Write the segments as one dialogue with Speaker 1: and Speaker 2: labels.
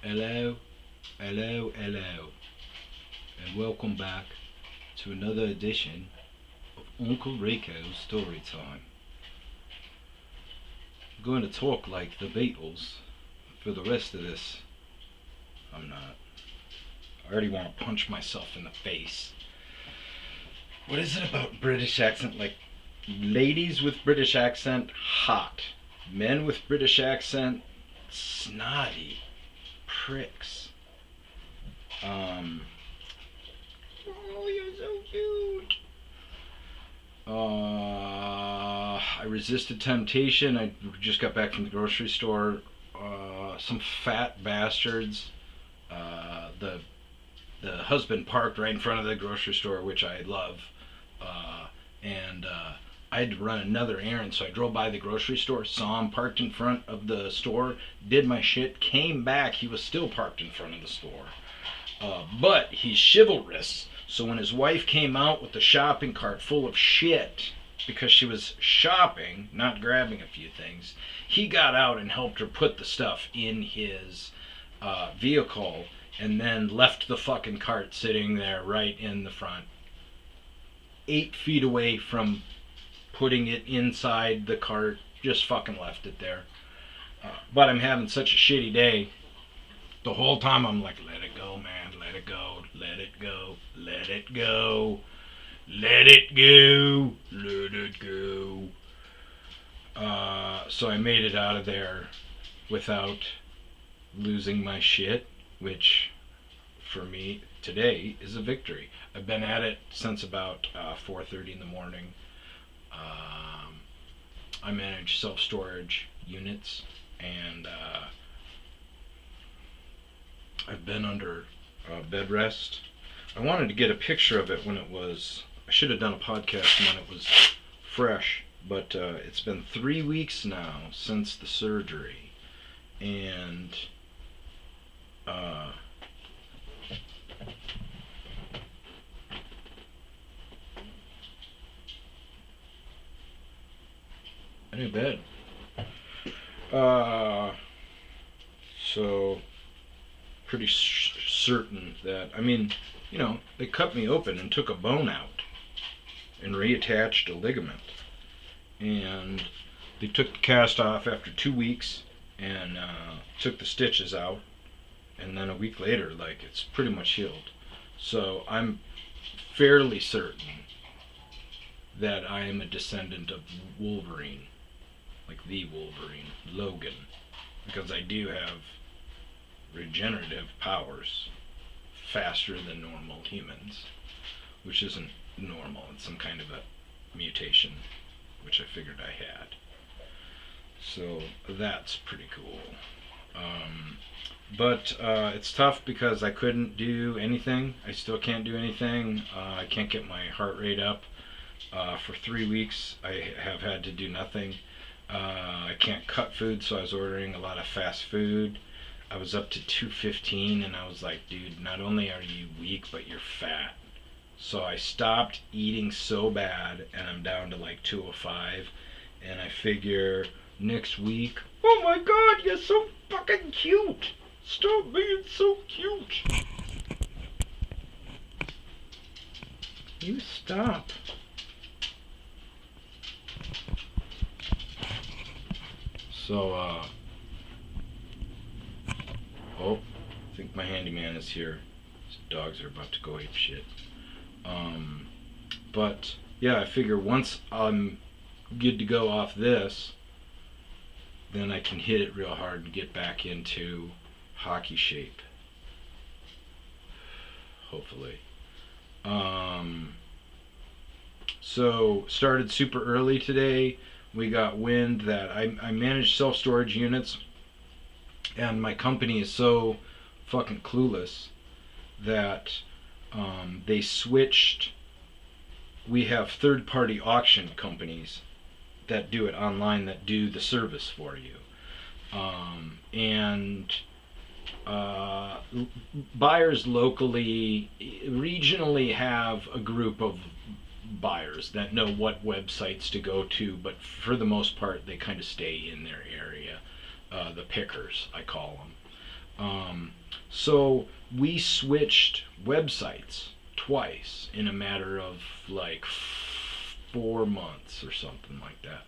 Speaker 1: Hello, hello, and welcome back to another edition of Uncle Rico's Storytime. I'm going to talk like the Beatles for the rest of this. I'm not. I already want to punch myself in the face. What is it about British accent? Like, ladies with British accent, hot. Men with British accent, snotty pricks. Um, oh, you're so cute. I resisted temptation. I just got back from the grocery store. Some fat bastards. The husband parked right in front of the grocery store, which I love. And I had to run another errand, so I drove by the grocery store, saw him parked in front of the store, did my shit, came back. He was still parked in front of the store. But he's chivalrous. So when his wife came out with the shopping cart full of shit because she was shopping, not grabbing a few things, he got out and helped her put the stuff in his vehicle and then left the fucking cart sitting there right in the front, 8 feet away from putting it inside the cart. Just fucking left it there. But I'm having such a shitty day. The whole time I'm like, let it go, man, let it go, let it go, let it go, let it go, let it go. So I made it out of there without losing my shit, which for me today is a victory. I've been at it since about 4:30 in the morning. I manage self-storage units, and I've been under bed rest. I wanted to get a picture of it when it was. I should have done a podcast when it was fresh, but it's been 3 weeks now since the surgery, and uh, I need bed. Uh, so pretty certain that they cut me open and took a bone out and reattached a ligament, and they took the cast off after 2 weeks and took the stitches out, and then a week later, like, it's pretty much healed. So I'm fairly certain that I am a descendant of Wolverine, like the Wolverine, Logan, because I do have regenerative powers faster than normal humans, which isn't normal. It's some kind of a mutation, which I figured I had. So that's pretty cool. But it's tough because I couldn't do anything. I still can't do anything. I can't get my heart rate up. For 3 weeks, I have had to do nothing. I can't cut food, so I was ordering a lot of fast food. I was up to 215, and I was like, dude, not only are you weak, but you're fat. So I stopped eating so bad, and I'm down to like 205. And I figure next week, oh my god, you're so fucking cute. Stop being so cute. You stop. So, oh, I think my handyman is here. His dogs are about to go ape shit. But yeah, I figure once I'm good to go off this, then I can hit it real hard and get back into hockey shape. Hopefully. So started super early today. We got wind that I manage self-storage units, and my company is so fucking clueless that they switched. We have third-party auction companies that do it online, that do the service for you, and buyers locally, regionally, have a group of buyers that know what websites to go to, but for the most part, they kind of stay in their area. The pickers, I call them. Um, so we switched websites twice in a matter of like 4 months or something like that.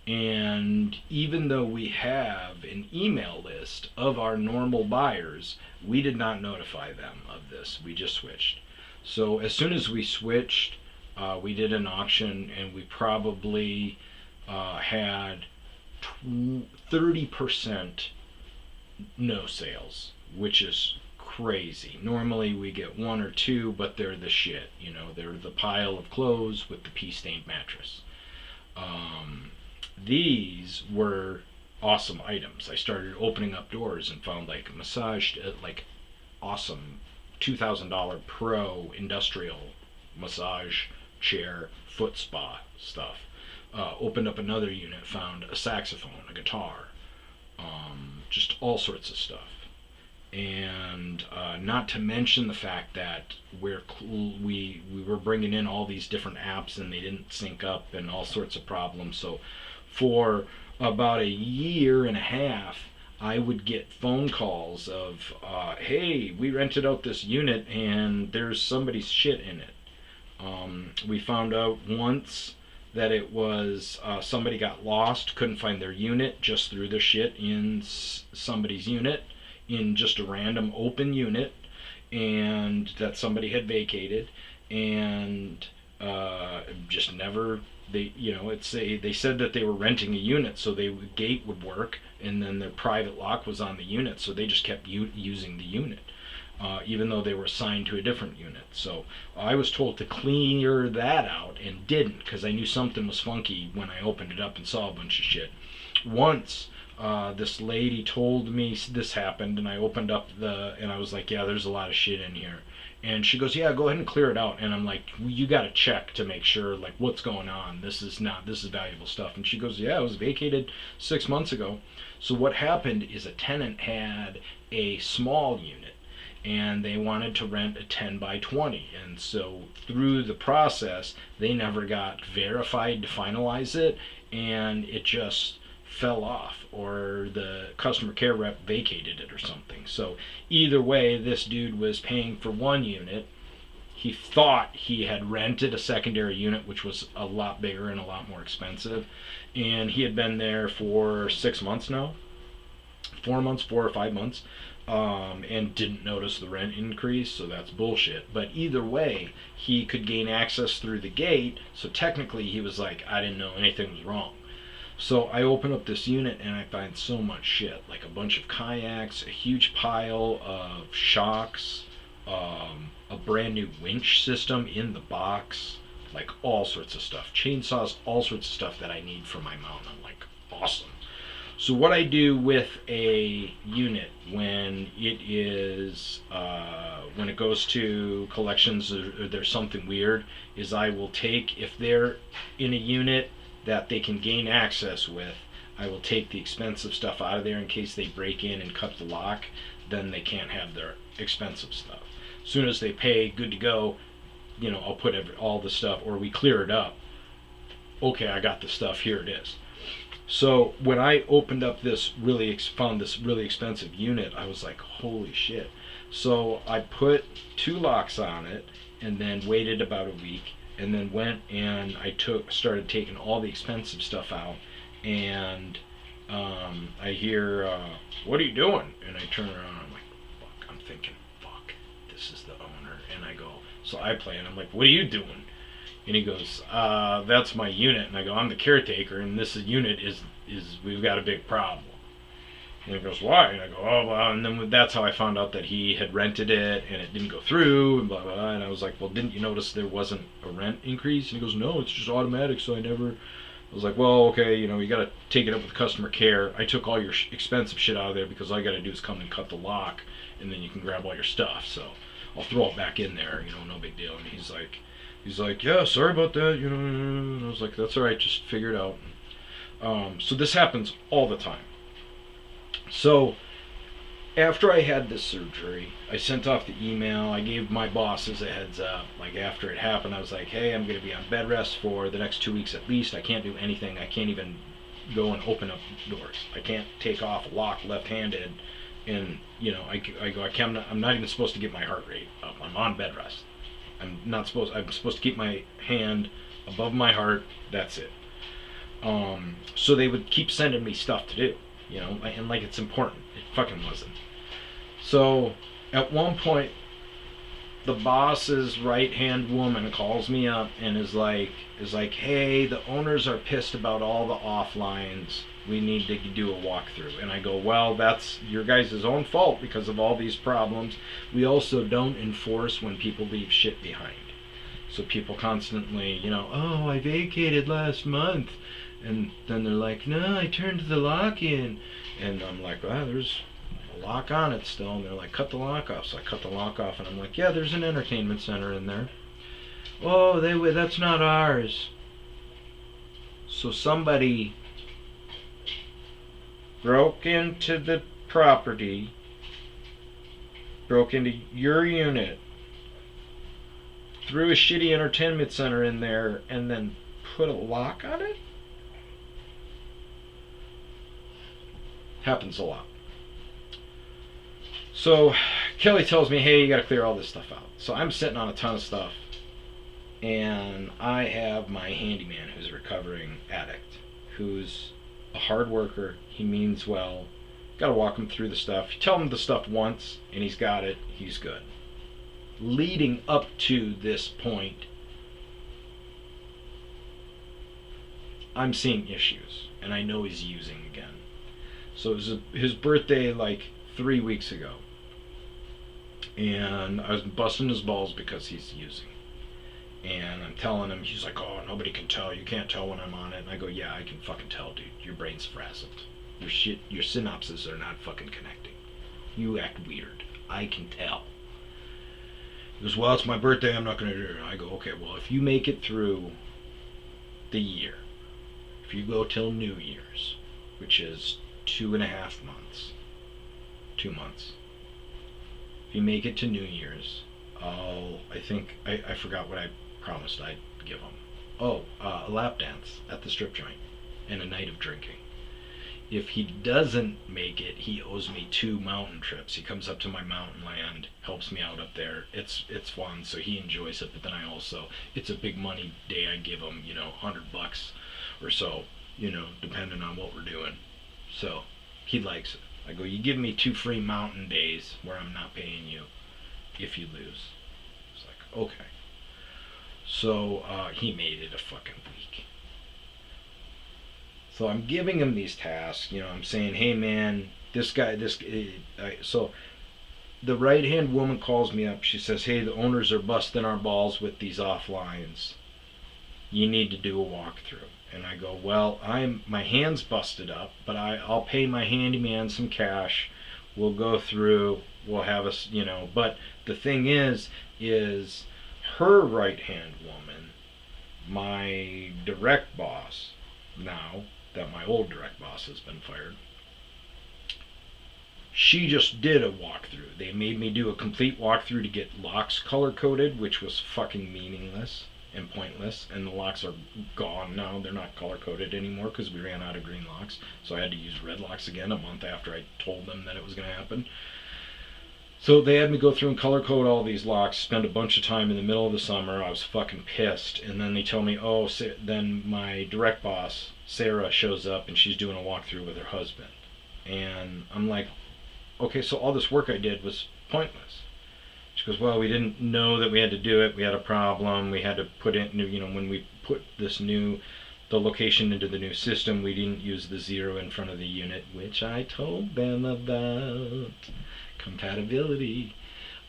Speaker 1: And even though we have an email list of our normal buyers, we did not notify them of this. We just switched. So as soon as we switched, we did an auction, and we probably had 30% no sales, which is crazy. Normally we get one or two, but they're the shit. You know, they're the pile of clothes with the pee stained mattress. Um, these were awesome items. I started opening up doors and found like massage, like awesome $2,000 pro industrial massage chair, foot spa stuff. Opened up another unit, found a saxophone, a guitar, just all sorts of stuff. And not to mention the fact that we were bringing in all these different apps and they didn't sync up and all sorts of problems. So for about a year and a half, I would get phone calls of, "Hey, we rented out this unit and there's somebody's shit in it." We found out once that it was somebody got lost, couldn't find their unit, just threw their shit in somebody's unit, in just a random open unit, and that somebody had vacated, and just never. They said that they were renting a unit, so the gate would work, and then their private lock was on the unit, so they just kept using the unit. Even though they were assigned to a different unit. So I was told to clear that out and didn't, because I knew something was funky when I opened it up and saw a bunch of shit. Once this lady told me this happened, and I opened up and I was like, "Yeah, there's a lot of shit in here." And she goes, "Yeah, go ahead and clear it out." And I'm like, well, "You got to check to make sure, like, what's going on. This is valuable stuff." And she goes, "Yeah, it was vacated 6 months ago." So what happened is a tenant had a small unit, and they wanted to rent a 10 by 20, and so through the process they never got verified to finalize it, and it just fell off, or the customer care rep vacated it or something. So either way, this dude was paying for one unit. He thought he had rented a secondary unit, which was a lot bigger and a lot more expensive, and he had been there for 6 months now, 4 months, 4 or 5 months, and didn't notice the rent increase, so that's bullshit. But either way, he could gain access through the gate, so technically he was like, "I didn't know anything was wrong." So I open up this unit and I find so much shit, like a bunch of kayaks, a huge pile of shocks, a brand new winch system in the box, like all sorts of stuff, chainsaws, all sorts of stuff that I need for my mount. I'm like, awesome. So what I do with a unit when when it goes to collections, or there's something weird, is I will take, if they're in a unit that they can gain access with, I will take the expensive stuff out of there in case they break in and cut the lock. Then they can't have their expensive stuff. As soon as they pay, good to go. I'll put all the stuff, or we clear it up. Okay, I got the stuff. Here it is. So when I opened up found this really expensive unit, I was like, holy shit. So I put 2 locks on it, and then waited about a week, and then went and started taking all the expensive stuff out, and I hear, "What are you doing?" And I turn around, I'm like, fuck, I'm thinking, fuck, this is the owner. And I go, so I play, and I'm like, "What are you doing?" And he goes, "That's my unit." And I go, "I'm the caretaker, and this unit is we've got a big problem." And he goes, "Why?" And I go, "Oh, well," and then that's how I found out that he had rented it and it didn't go through, and blah, blah, blah. And I was like, "Well, didn't you notice there wasn't a rent increase?" And he goes, "No, it's just automatic, so I never." I was like, "Well, okay, you got to take it up with customer care. I took all your expensive shit out of there because all you got to do is come and cut the lock, and then you can grab all your stuff. So I'll throw it back in there, no big deal." And he's like, "Yeah, sorry about that, And I was like, "That's all right, just figure it out." So this happens all the time. So after I had this surgery, I sent off the email. I gave my bosses a heads up. Like, after it happened, I was like, "Hey, I'm going to be on bed rest for the next 2 weeks at least. I can't do anything. I can't even go and open up doors. I can't take off a lock left-handed And I go, I'm not even supposed to get my heart rate up. I'm on bed rest. I'm supposed to keep my hand above my heart. That's it. So they would keep sending me stuff to do, and like it's important. It fucking wasn't. So at one point, the boss's right hand woman calls me up and is like, hey, the owners are pissed about all the offlines. We need to do a walkthrough. And I go, well, that's your guys' own fault because of all these problems. We also don't enforce when people leave shit behind. So people constantly, oh, I vacated last month. And then they're like, no, I turned the lock in. And I'm like, well, there's a lock on it still. And they're like, cut the lock off. So I cut the lock off, and I'm like, yeah, there's an entertainment center in there. Oh, that's not ours. So somebody broke into the property, broke into your unit, threw a shitty entertainment center in there, and then put a lock on it? Happens a lot. So Kelly tells me, hey, you gotta clear all this stuff out. So I'm sitting on a ton of stuff, and I have my handyman who's a recovering addict, who's a hard worker. He means well. Gotta walk him through the stuff. You tell him the stuff once, and he's got it. He's good. Leading up to this point, I'm seeing issues, and I know he's using again. So it was his birthday like 3 weeks ago, and I was busting his balls because he's using. And I'm telling him, he's like, oh, nobody can tell. You can't tell when I'm on it. And I go, yeah, I can fucking tell, dude. Your brain's frazzled. Your synapses are not fucking connecting. You act weird. I can tell. He goes, well, it's my birthday. I'm not going to do it. I go, okay, well, if you make it through the year, if you go till New Year's, which is 2.5 months, 2 months, if you make it to New Year's, I forgot what I promised I'd give him. Oh, a lap dance at the strip joint and a night of drinking. If he doesn't make it, he owes me 2 mountain trips. He comes up to my mountain land, helps me out up there. It's fun, so he enjoys it. But then I also, it's a big money day. I give him, $100 or so, depending on what we're doing. So he likes it. I go, you give me 2 free mountain days where I'm not paying you if you lose. It's like, okay. So he made it a fucking week. So I'm giving him these tasks. I'm saying, hey man, so the right hand woman calls me up. She says, hey, the owners are busting our balls with these offlines. You need to do a walkthrough. And I go, well, my hand's busted up, but I'll pay my handyman some cash. We'll go through. We'll have us, But the thing is her right hand woman, my direct boss, now that my old direct boss has been fired, she just did a walkthrough. They made me do a complete walkthrough to get locks color coded, which was fucking meaningless and pointless, and the locks are gone now. They're not color coded anymore because we ran out of green locks, so I had to use red locks again a month after I told them that it was going to happen. So they had me go through and color code all these locks, spend a bunch of time in the middle of the summer. I was fucking pissed. And then they tell me, then my direct boss, Sarah, shows up and she's doing a walkthrough with her husband. And I'm like, okay, so all this work I did was pointless. She goes, well, we didn't know that we had to do it. We had a problem. We had to put in, when we put the location into the new system, we didn't use the 0 in front of the unit, which I told them about. Compatibility.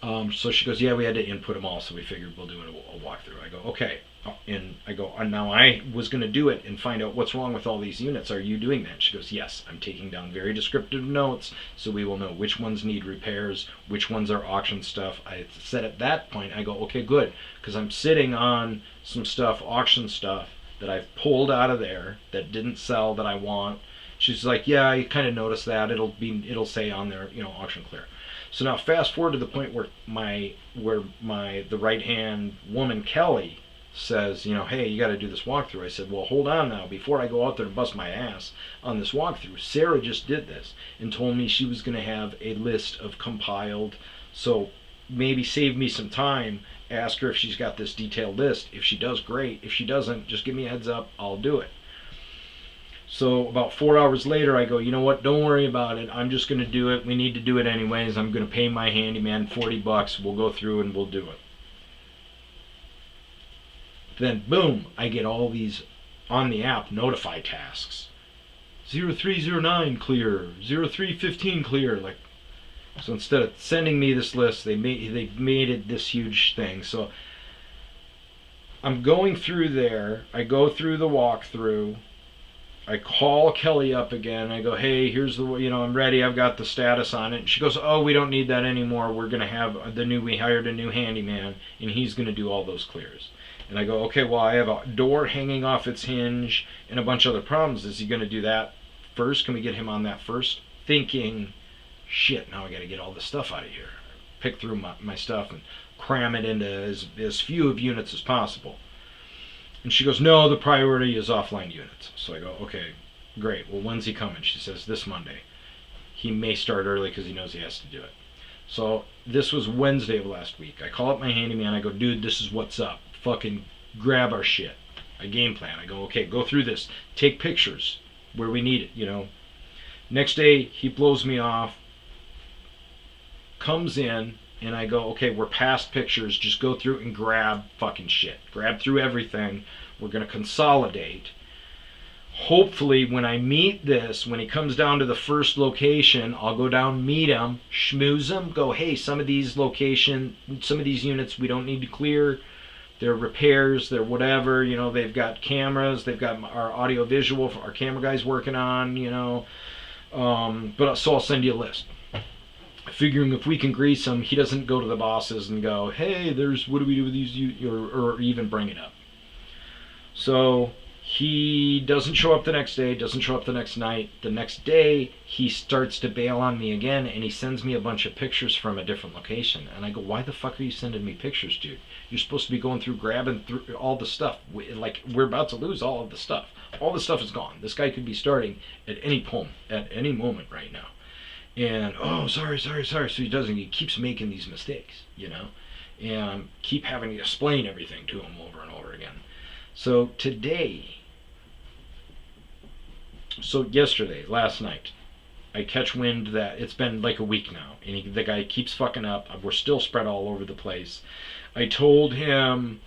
Speaker 1: So she goes, yeah, we had to input them all, so we figured we'll do a walkthrough. I go, okay. And I go, now I was going to do it and find out what's wrong with all these units. Are you doing that? And she goes, yes, I'm taking down very descriptive notes so we will know which ones need repairs, which ones are auction stuff. I said at that point, I go, okay, good, because I'm sitting on some stuff, auction stuff, that I've pulled out of there that didn't sell that I want. She's like, yeah, I kind of noticed that. It'll say on there, auction clear. So now fast forward to the point where the right hand woman Kelly says, hey, you got to do this walkthrough. I said, well, hold on now. Before I go out there to bust my ass on this walkthrough, Sarah just did this and told me she was going to have a list of compiled. So maybe save me some time. Ask her if she's got this detailed list. If she does, great. If she doesn't, just give me a heads up. I'll do it. So about 4 hours later, I go, you know what? Don't worry about it. I'm just going to do it. We need to do it anyways. I'm going to pay my handyman $40. We'll go through and we'll do it. Then, boom, I get all these on the app notify tasks. 0309 clear. 0315 clear. Like, so instead of sending me this list, they made it this huge thing. So I'm going through there. I go through the walkthrough. I call Kelly up again. I go, hey, here's the, I'm ready. I've got the status on it. And she goes, oh, we don't need that anymore. We're going to have we hired a new handyman, and he's going to do all those clears. And I go, okay, well, I have a door hanging off its hinge and a bunch of other problems. Is he going to do that first? Can we get him on that first? Thinking, shit, now I got to get all this stuff out of here. Pick through my stuff and cram it into as few of units as possible. And she goes, no, the priority is offline units. So I go, okay, great. Well, when's he coming? She says, this Monday. He may start early because he knows he has to do it. So this was Wednesday of last week. I call up my handyman. I go, dude, this is what's up. Fucking grab our shit. I game plan. I go, okay, go through this. Take pictures where we need it, Next day, he blows me off. Comes in. And I go, okay, we're past pictures. Just go through and grab fucking shit. Grab through everything. We're going to consolidate. Hopefully, when I meet this, when he comes down to the first location, I'll go down, meet him, schmooze him, go, hey, some of these units we don't need to clear. They're repairs, they're whatever. They've got cameras. They've got our audio visual, our camera guy's working on, so I'll send you a list. Figuring if we can grease him, he doesn't go to the bosses and go, hey, what do we do with these, or even bring it up. So he doesn't show up the next day, doesn't show up the next night. The next day, he starts to bail on me again, and he sends me a bunch of pictures from a different location. And I go, why the fuck are you sending me pictures, dude? You're supposed to be going through, grabbing through all the stuff. We're about to lose all of the stuff. All the stuff is gone. This guy could be starting at any moment right now. And, oh, sorry. So he keeps making these mistakes, and keep having to explain everything to him over and over again. So yesterday, last night, I catch wind that it's been like a week now, and the guy keeps fucking up. We're still spread all over the place. I told him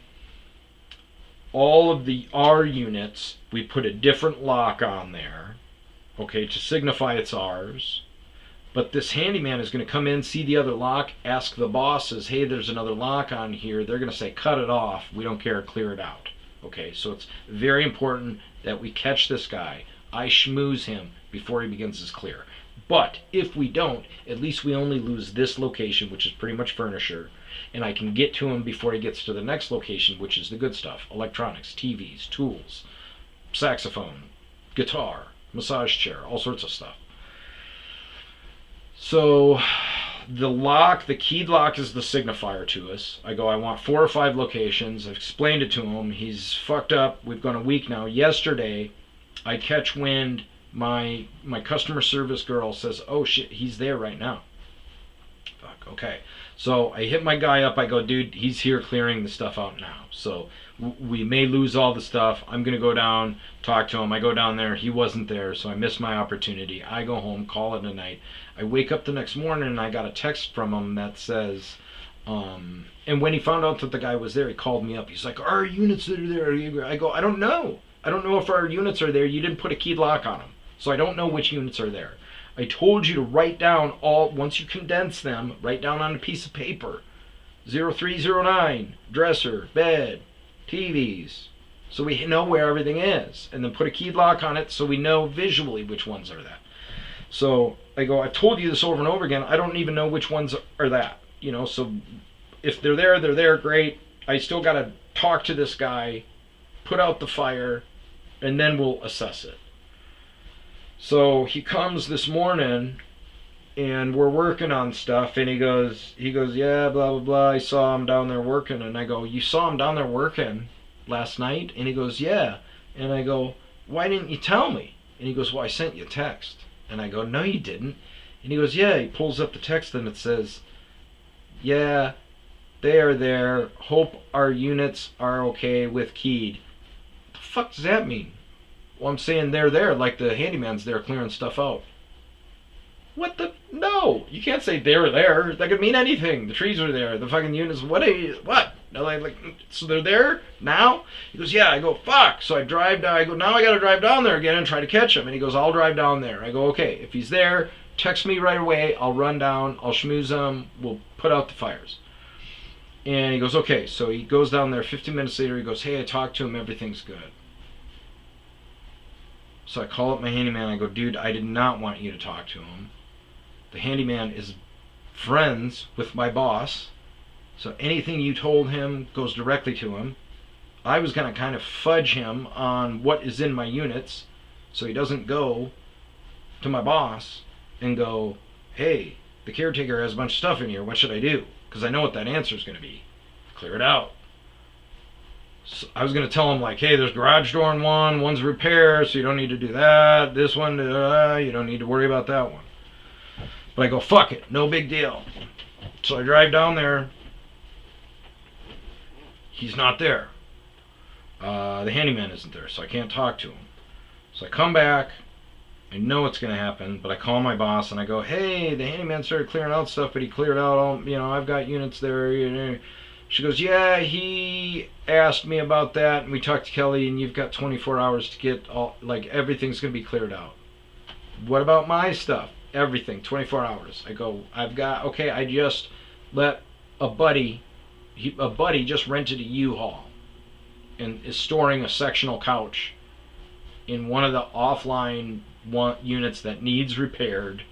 Speaker 1: all of our units, we put a different lock on there, okay, to signify it's ours. But this handyman is going to come in, see the other lock, ask the bosses, hey, there's another lock on here. They're going to say, cut it off. We don't care. Clear it out. Okay, so it's very important that we catch this guy. I schmooze him before he begins his clear. But if we don't, at least we only lose this location, which is pretty much furniture, and I can get to him before he gets to the next location, which is the good stuff. Electronics, TVs, tools, saxophone, guitar, massage chair, all sorts of stuff. So the keyed lock is the signifier to us. I go, I want 4 or 5 locations. I've explained it to him. He's fucked up. We've gone a week now. Yesterday, I catch wind. My customer service girl says, oh shit, he's there right now. Fuck, okay. So I hit my guy up. I go, dude, he's here clearing the stuff out now. So we may lose all the stuff. I'm going to go down, talk to him. I go down there. He wasn't there, so I missed my opportunity. I go home, call it a night. I wake up the next morning, and I got a text from him that says, and when he found out that the guy was there, he called me up. He's like, are our units that are there? I go, I don't know. I don't know if our units are there. You didn't put a keyed lock on them, so I don't know which units are there. I told you to write down once you condense them, write down on a piece of paper, 0309, dresser, bed, TVs, so we know where everything is, and then put a keyed lock on it so we know visually which ones are that. So I go, I've told you this over and over again. I don't even know which ones are that. So if they're there, great. I still got to talk to this guy, put out the fire, and then we'll assess it. So he comes this morning, and we're working on stuff, and he goes, yeah, blah, blah, blah. I saw him down there working, and I go, you saw him down there working? last night? And he goes, yeah. And I go, why didn't you tell me? And he goes, well, I sent you a text. And I go, no, you didn't. And he goes, yeah. He pulls up the text and it says, yeah, they are there. Hope our units are okay with keyed. What the fuck does that mean? Well, I'm saying they're there, like the handyman's there clearing stuff out. What the? No, you can't say they were there. That could mean anything. The trees are there. The fucking units. What? What? No, like, so they're there now? He goes, yeah. I go, fuck. So I drive down. I go, now I got to drive down there again and try to catch him. And he goes, I'll drive down there. I go, okay. If he's there, text me right away. I'll run down. I'll schmooze him. We'll put out the fires. And he goes, okay. So he goes down there. 15 minutes later, he goes, hey, I talked to him. Everything's good. So I call up my handyman. I go, dude, I did not want you to talk to him. The handyman is friends with my boss, so anything you told him goes directly to him. I was going to kind of fudge him on what is in my units so he doesn't go to my boss and go, hey, the caretaker has a bunch of stuff in here, what should I do? Because I know what that answer is going to be. Clear it out. So I was going to tell him, like, hey, there's garage door in one, one's repair, so you don't need to do that. This one, you don't need to worry about that one. But I go, fuck it, no big deal. So I drive down there. He's not there. The handyman isn't there, so I can't talk to him. So I come back. I know what's going to happen, but I call my boss and I go, hey, the handyman started clearing out stuff, but he cleared out all, I've got units there. She goes, yeah, he asked me about that, and we talked to Kelly, and you've got 24 hours to get all, like, everything's going to be cleared out. What about my stuff? Everything, 24 hours. I go, okay, I just let a buddy just rented a U-Haul and is storing a sectional couch in one of the offline units that needs repaired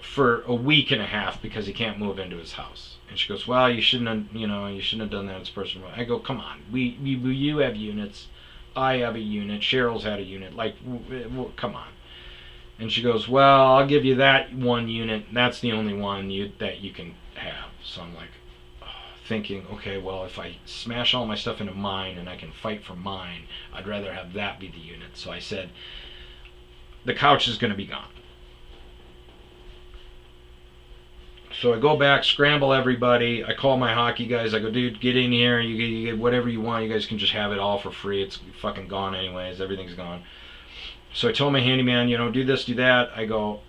Speaker 1: for a week and a half because he can't move into his house. And she goes, well, you shouldn't have done that. It's personal. I go, come on, you have units. I have a unit. Cheryl's had a unit. Like, come on. And she goes, well, I'll give you that one unit. That's the only one that you can have. So I'm like, thinking, okay, well, if I smash all my stuff into mine and I can fight for mine, I'd rather have that be the unit. So I said, the couch is going to be gone. So I go back, scramble everybody. I call my hockey guys. I go, dude, get in here. You get whatever you want. You guys can just have it all for free. It's fucking gone anyways. Everything's gone. So I told my handyman, do this, do that. I go,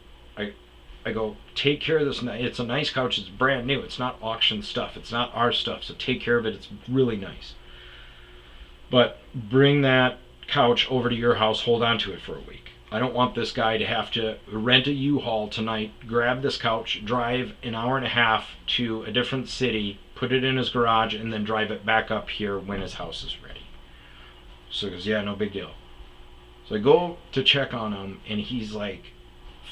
Speaker 1: take care of this. It's a nice couch. It's brand new. It's not auction stuff. It's not our stuff. So take care of it. It's really nice. But bring that couch over to your house. Hold on to it for a week. I don't want this guy to have to rent a U-Haul tonight, grab this couch, drive an hour and a half to a different city, put it in his garage, and then drive it back up here when his house is ready. So he goes, yeah, no big deal. So I go to check on him, and he's like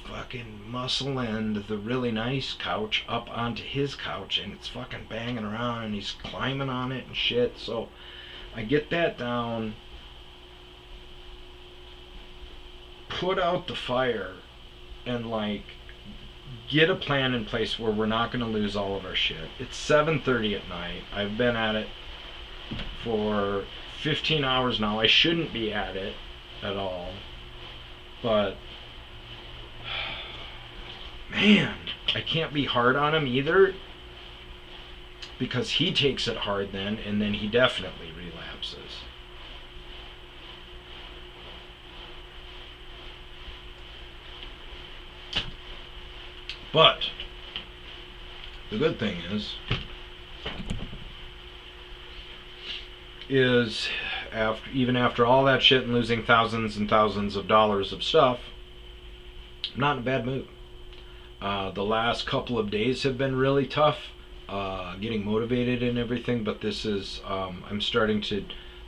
Speaker 1: fucking muscling the really nice couch up onto his couch, and it's fucking banging around, and he's climbing on it and shit. So I get that down, put out the fire, and like get a plan in place where we're not going to lose all of our shit. It's 7:30 at night. I've been at it for 15 hours now. I shouldn't be at it at all, but man, I can't be hard on him either, because he takes it hard then, and then he definitely relapses. But the good thing is even after all that shit and losing thousands and thousands of dollars of stuff, I'm not in a bad mood. The last couple of days have been really tough, getting motivated and everything, but this is, I'm starting to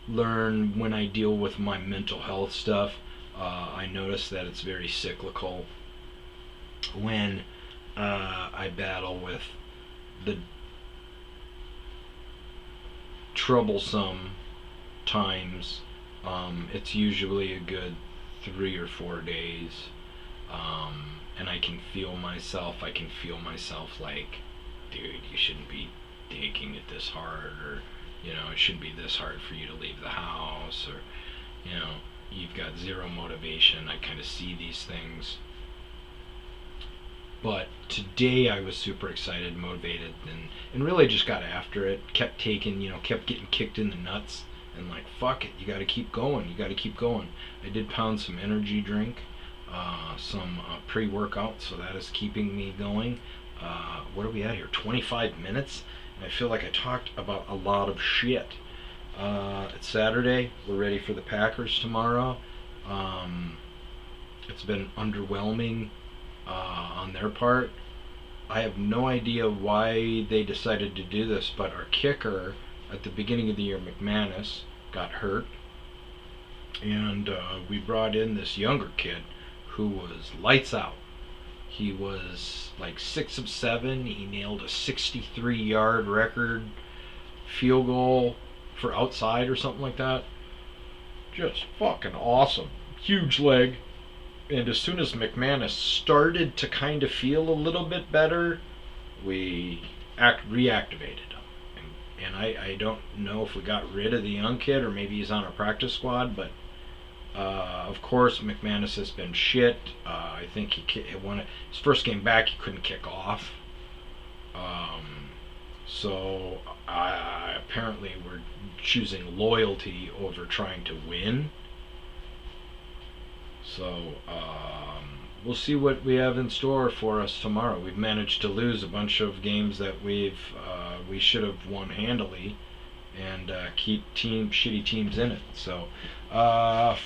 Speaker 1: learn when I deal with my mental health stuff. I notice that it's very cyclical. When I battle with the troublesome times, it's usually a good 3 or 4 days, and I can feel myself like, dude, you shouldn't be taking it this hard, or it shouldn't be this hard for you to leave the house, or you've got zero motivation. I kind of see these things. But today I was super excited, motivated, and really just got after it. Kept getting kicked in the nuts, and like, fuck it, you got to keep going. You got to keep going. I did pound some energy drink, some pre-workout, so that is keeping me going. What are we at here? 25 minutes, and I feel like I talked about a lot of shit. It's Saturday. We're ready for the Packers tomorrow. It's been underwhelming on their part. I have no idea why they decided to do this, but our kicker at the beginning of the year, McManus, got hurt, and we brought in this younger kid who was lights out. He was like 6 of 7. He nailed a 63-yard record field goal for outside or something like that. Just fucking awesome. Huge leg. And as soon as McManus started to kind of feel a little bit better, we reactivated him. And I don't know if we got rid of the young kid or maybe he's on our practice squad, but of course McManus has been shit. I think his first game back he couldn't kick off. So apparently we're choosing loyalty over trying to win. So we'll see what we have in store for us tomorrow. We've managed to lose a bunch of games that we should have won handily, and keep shitty teams in it. So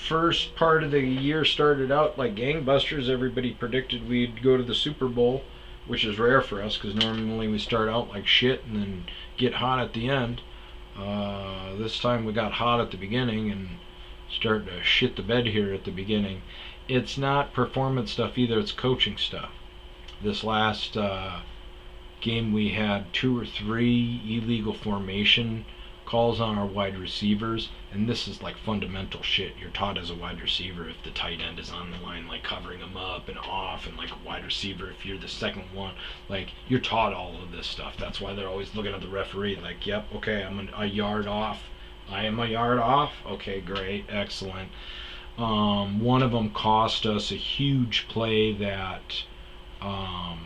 Speaker 1: first part of the year started out like gangbusters. Everybody predicted we'd go to the Super Bowl, which is rare for us because normally we start out like shit and then get hot at the end. This time we got hot at the beginning and started to shit the bed here at the beginning. It's not performance stuff either, it's coaching stuff. This last game we had 2 or 3 illegal formation calls on our wide receivers, and this is like fundamental shit. You're taught as a wide receiver if the tight end is on the line, like covering them up and off, and like a wide receiver if you're the second one, like you're taught all of this stuff. That's why they're always looking at the referee like, yep, okay, I'm a yard off. I am a yard off. Okay, great, excellent. One of them cost us a huge play that I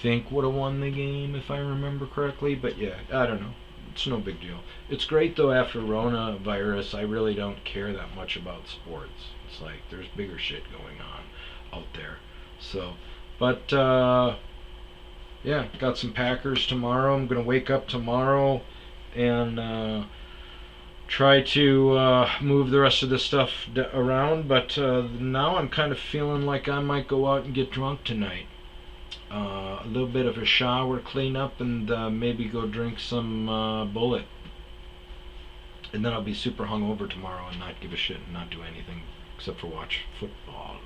Speaker 1: think would have won the game if I remember correctly. But yeah, I don't know. It's no big deal. It's great though. After coronavirus, I really don't care that much about sports. It's like there's bigger shit going on out there. So, but yeah, got some Packers tomorrow. I'm gonna wake up tomorrow and try to move the rest of this stuff around. But now I'm kind of feeling like I might go out and get drunk tonight. A little bit of a shower, clean up, and maybe go drink some Bullet. And then I'll be super hungover tomorrow and not give a shit and not do anything except for watch football.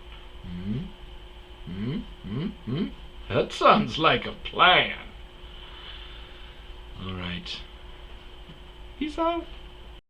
Speaker 1: That sounds like a plan. All right. Peace out.